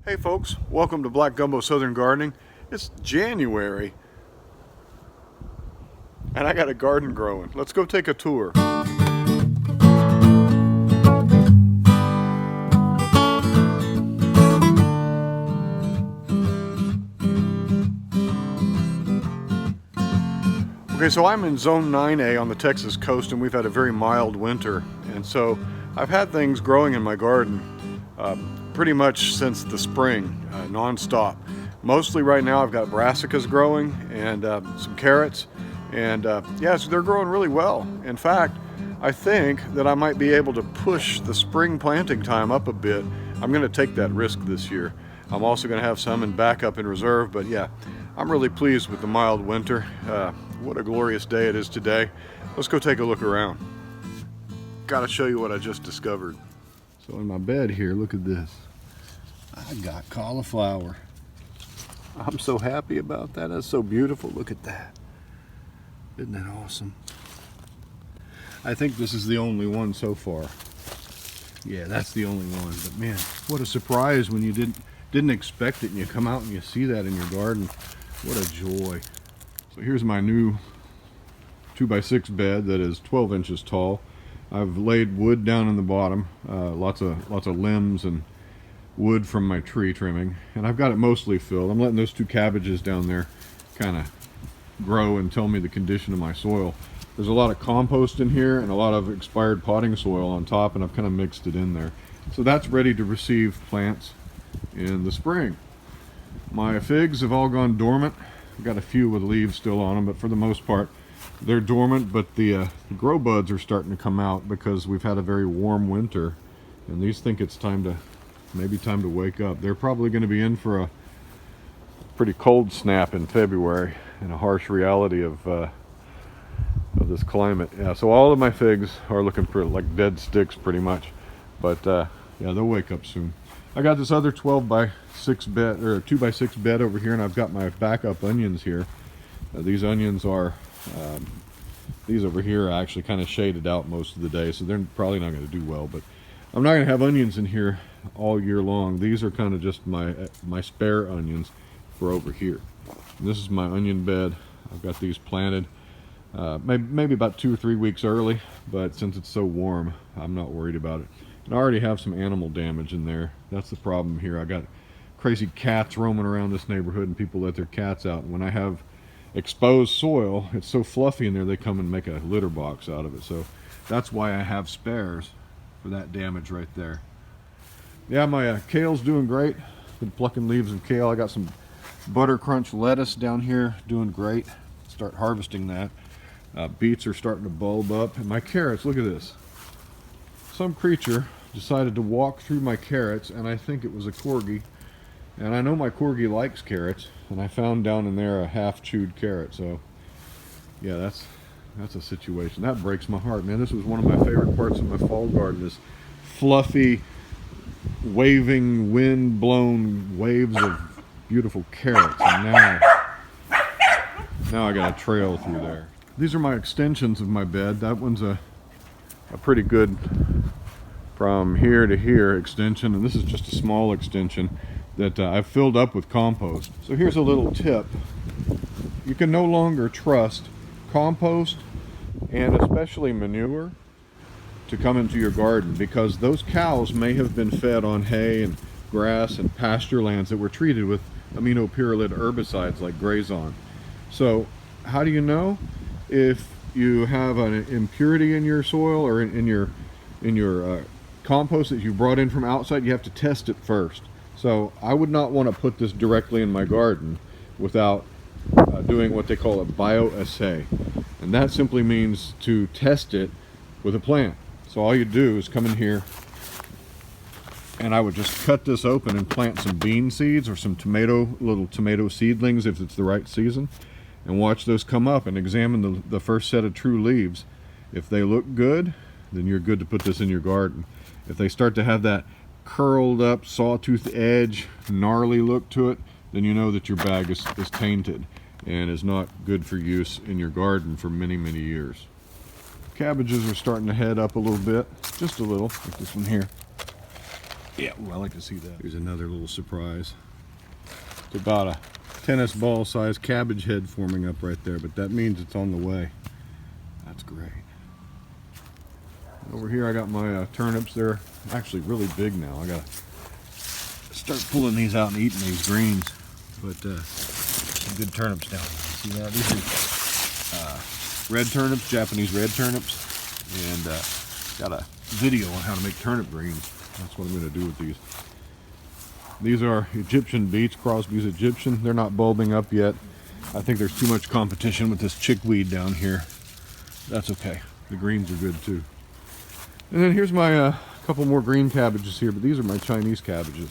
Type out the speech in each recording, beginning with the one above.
Hey folks, welcome to Black Gumbo Southern Gardening. It's January and I got a garden growing. Let's go take a tour. Okay, so I'm in Zone 9A on the Texas coast and we've had a very mild winter, and so I've had things growing in my garden pretty much since the spring, non-stop. Mostly right now I've got brassicas growing and some carrots, and yes, they're growing really well. In fact, I think that I might be able to push the spring planting time up a bit. I'm going to take that risk this year. I'm also going to have some in backup in reserve, but yeah, I'm really pleased with the mild winter. What a glorious day it is today. Let's go take a look around. Gotta show you what I just discovered. So in my bed here, look at this. I got cauliflower. I'm so happy about that. That's so beautiful. Look at that. Isn't that awesome? I think this is the only one so far. Yeah, that's the only one. But man, what a surprise when you didn't expect it and you come out and you see that in your garden. What a joy. So here's my new 2x6 bed that is 12 inches tall. I've laid wood down in the bottom, lots of limbs and wood from my tree trimming, and I've got it mostly filled. I'm letting those two cabbages down there kind of grow and tell me the condition of my soil. There's a lot of compost in here and a lot of expired potting soil on top, and I've kind of mixed it in there. So that's ready to receive plants in the spring. My figs have all gone dormant. I've got a few with leaves still on them, but for the most part they're dormant, but the grow buds are starting to come out because we've had a very warm winter, and these think it's maybe time to wake up. They're probably going to be in for a pretty cold snap in February and a harsh reality of this climate. Yeah, so all of my figs are looking for like dead sticks pretty much, but yeah, they'll wake up soon. I got this other 12x6 bed, or 2x6 bed over here, and I've got my backup onions here. These onions are, these over here are actually kind of shaded out most of the day, so they're probably not going to do well, but I'm not going to have onions in here all year long. These are kind of just my spare onions for over here. And this is my onion bed. I've got these planted maybe about 2 or 3 weeks early, but since it's so warm, I'm not worried about it. And I already have some animal damage in there. That's the problem here. I got crazy cats roaming around this neighborhood, and people let their cats out. And when I have exposed soil, it's so fluffy in there, they come and make a litter box out of it. So that's why I have spares for that damage right there. Yeah, my kale's doing great. Been plucking leaves of kale. I got some butter crunch lettuce down here doing great. Start harvesting that. Beets are starting to bulb up. And my carrots, look at this. Some creature decided to walk through my carrots, and I think it was a corgi. And I know my corgi likes carrots, and I found down in there a half-chewed carrot. So yeah, that's a situation. That breaks my heart, man. This was one of my favorite parts of my fall garden, is fluffy, waving, wind-blown waves of beautiful carrots. And now I got a trail through there. These are my extensions of my bed. That one's a pretty good from here to here extension, and this is just a small extension that I've filled up with compost. So here's a little tip. You can no longer trust compost, and especially manure, to come into your garden, because those cows may have been fed on hay and grass and pasture lands that were treated with aminopyrrolid herbicides like Grazon. So how do you know if you have an impurity in your soil or in your compost that you brought in from outside? You have to test it first. So I would not want to put this directly in my garden without doing what they call a bioassay, and that simply means to test it with a plant. So all you do is come in here, and I would just cut this open and plant some bean seeds or some little tomato seedlings if it's the right season, and watch those come up and examine the first set of true leaves. If they look good, then you're good to put this in your garden. If they start to have that curled up sawtooth edge, gnarly look to it, then you know that your bag is tainted and is not good for use in your garden for many, many years. Cabbages are starting to head up a little bit, just a little, like this one here. Yeah, ooh, I like to see that. Here's another little surprise. It's about a tennis ball size cabbage head forming up right there, but that means it's on the way. That's great. Over here I got my turnips. They're actually really big now. I gotta start pulling these out and eating these greens. But some good turnips down there. See that? These are red turnips, Japanese red turnips. And got a video on how to make turnip greens. That's what I'm going to do with these. These are Egyptian beets, Crosby's Egyptian. They're not bulbing up yet. I think there's too much competition with this chickweed down here. That's okay. The greens are good too. And then here's my couple more green cabbages here, but these are my Chinese cabbages.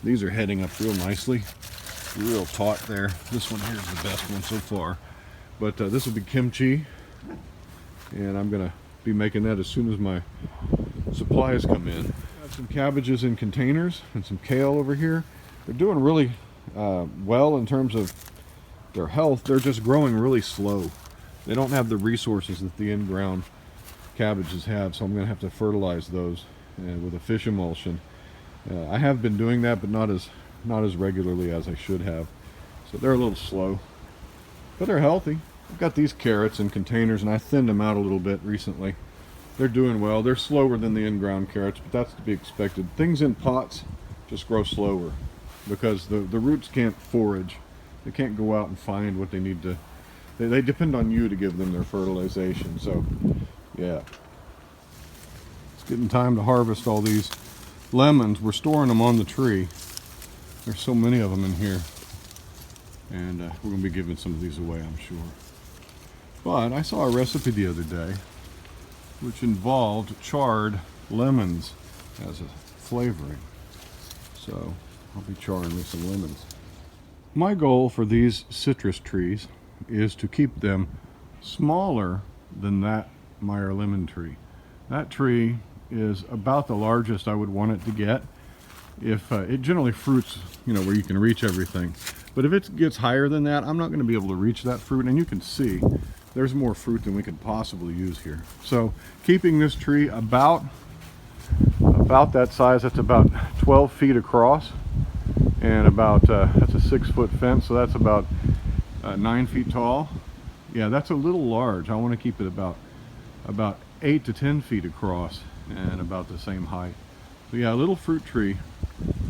These are heading up real nicely. Real taut there. This one here is the best one so far. But this will be kimchi. And I'm going to be making that as soon as my supplies come in. Got some cabbages in containers and some kale over here. They're doing really well in terms of their health. They're just growing really slow. They don't have the resources that the in-ground cabbages have, so I'm going to have to fertilize those with a fish emulsion. I have been doing that, but not as regularly as I should have. So they're a little slow, but they're healthy. I've got these carrots in containers, and I thinned them out a little bit recently. They're doing well. They're slower than the in-ground carrots, but that's to be expected. Things in pots just grow slower because the roots can't forage. They can't go out and find what they need to. They depend on you to give them their fertilization. So, yeah. It's getting time to harvest all these lemons. We're storing them on the tree. There's so many of them in here. And we're going to be giving some of these away, I'm sure. But I saw a recipe the other day which involved charred lemons as a flavoring. So I'll be charring with some lemons. My goal for these citrus trees is to keep them smaller than that Meyer lemon tree. That tree is about the largest I would want it to get. If it generally fruits, you know, where you can reach everything. But if it gets higher than that, I'm not going to be able to reach that fruit. And you can see there's more fruit than we could possibly use here. So keeping this tree about that size, that's about 12 feet across, and about that's a 6-foot fence, so that's about 9 feet tall. Yeah, that's a little large. I want to keep it about 8 to 10 feet across and about the same height. So yeah, a little fruit tree.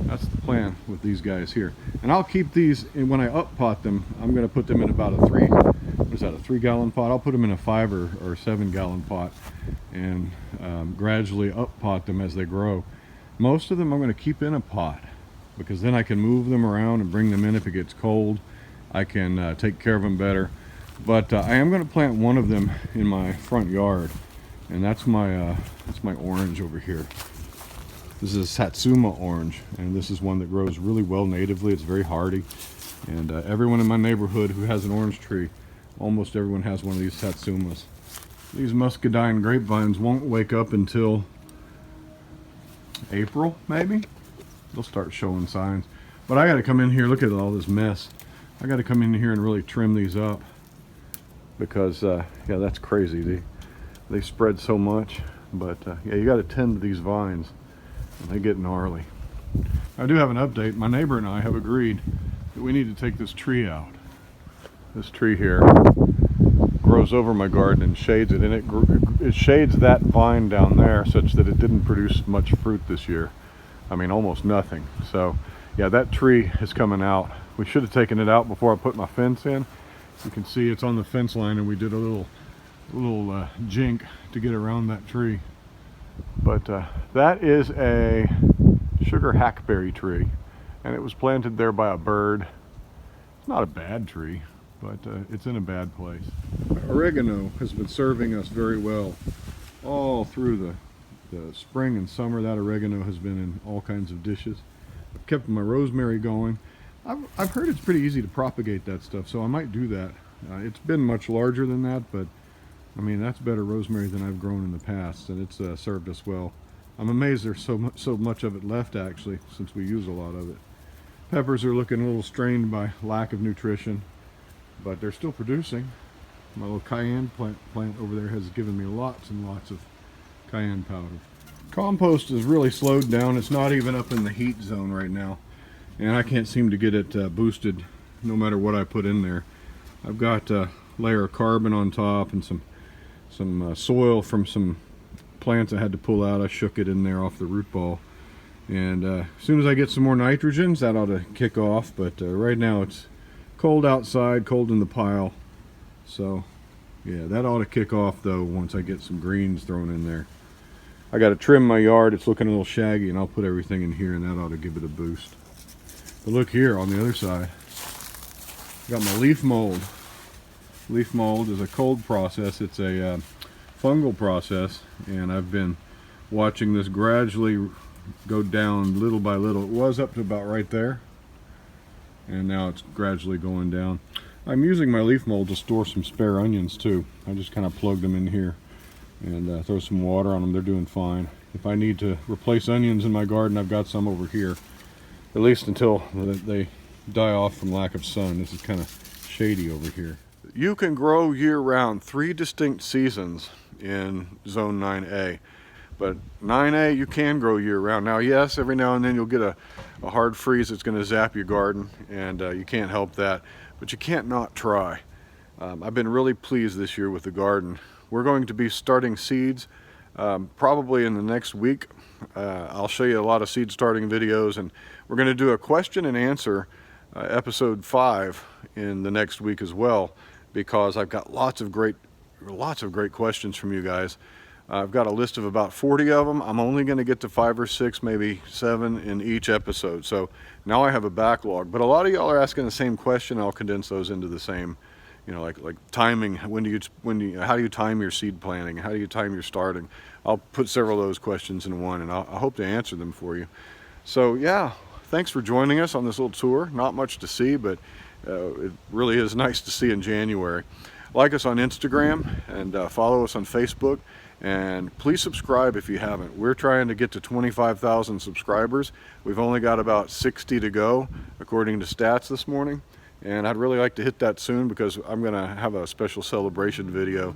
That's the plan with these guys here. And I'll keep these, and when I up pot them, I'm going to put them in about a 3-gallon pot. I'll put them in a 5 or 7 gallon pot and gradually up pot them as they grow. Most of them I'm going to keep in a pot because then I can move them around and bring them in if it gets cold. I can take care of them better. But I am going to plant one of them in my front yard, and that's my orange over here. This is a Satsuma Orange, and this is one that grows really well natively. It's very hardy, and everyone in my neighborhood who has an orange tree, almost everyone has one of these Satsumas. These Muscadine grapevines won't wake up until April, maybe. They'll start showing signs. But I got to come in here, look at all this mess. I got to come in here and really trim these up because, yeah, that's crazy. They spread so much, but yeah, you got to tend to these vines. And they get gnarly. I do have an update. My neighbor and I have agreed that we need to take this tree out. This tree here grows over my garden and shades it, and it shades that vine down there such that it didn't produce much fruit this year. I mean, almost nothing. So yeah, that tree is coming out. We should have taken it out before I put my fence in. You can see it's on the fence line, and we did a little jink to get around that tree. But that is a sugar hackberry tree, and it was planted there by a bird. It's not a bad tree, but it's in a bad place. Oregano has been serving us very well all through the spring and summer. That oregano has been in all kinds of dishes. I've kept my rosemary going. I've heard it's pretty easy to propagate that stuff, so I might do that. It's been much larger than that, but I mean, that's better rosemary than I've grown in the past, and it's served us well. I'm amazed there's so much of it left, actually, since we use a lot of it. Peppers are looking a little strained by lack of nutrition, but they're still producing. My little cayenne plant over there has given me lots and lots of cayenne powder. Compost is really slowed down. It's not even up in the heat zone right now, and I can't seem to get it boosted no matter what I put in there. I've got a layer of carbon on top and some soil from some plants I had to pull out. I shook it in there off the root ball, and as soon as I get some more nitrogens, that ought to kick off. But right now it's cold outside, cold in the pile, so yeah, that ought to kick off though once I get some greens thrown in there. I got to trim my yard. It's looking a little shaggy, and I'll put everything in here, and that ought to give it a boost. But look here on the other side, got my leaf mold. Leaf mold is a cold process. It's a fungal process, and I've been watching this gradually go down little by little. It was up to about right there, and now it's gradually going down. I'm using my leaf mold to store some spare onions too. I just kind of plug them in here and throw some water on them. They're doing fine. If I need to replace onions in my garden, I've got some over here, at least until they die off from lack of sun. This is kind of shady over here. You can grow year-round, 3 distinct seasons in Zone 9A. But 9A, you can grow year-round. Now, yes, every now and then you'll get a hard freeze that's going to zap your garden, and you can't help that. But you can't not try. I've been really pleased this year with the garden. We're going to be starting seeds probably in the next week. I'll show you a lot of seed starting videos, and we're going to do a question and answer episode 5 in the next week as well, because I've got lots of great questions from you guys. I've got a list of about 40 of them. I'm only going to get to 5 or 6, maybe 7 in each episode. So now I have a backlog. But a lot of y'all are asking the same question. I'll condense those into the same, you know, like timing. How do you time your seed planting? How do you time your starting? I'll put several of those questions in one, and I hope to answer them for you. So yeah, thanks for joining us on this little tour. Not much to see, but it really is nice to see in January. Like us on Instagram and follow us on Facebook. And please subscribe if you haven't. We're trying to get to 25,000 subscribers. We've only got about 60 to go, according to stats this morning. And I'd really like to hit that soon, because I'm going to have a special celebration video.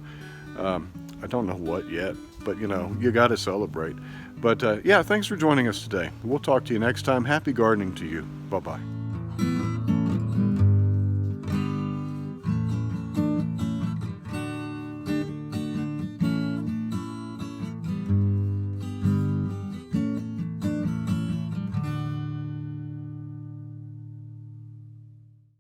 I don't know what yet, but you know, you got to celebrate. But yeah, thanks for joining us today. We'll talk to you next time. Happy gardening to you. Bye-bye.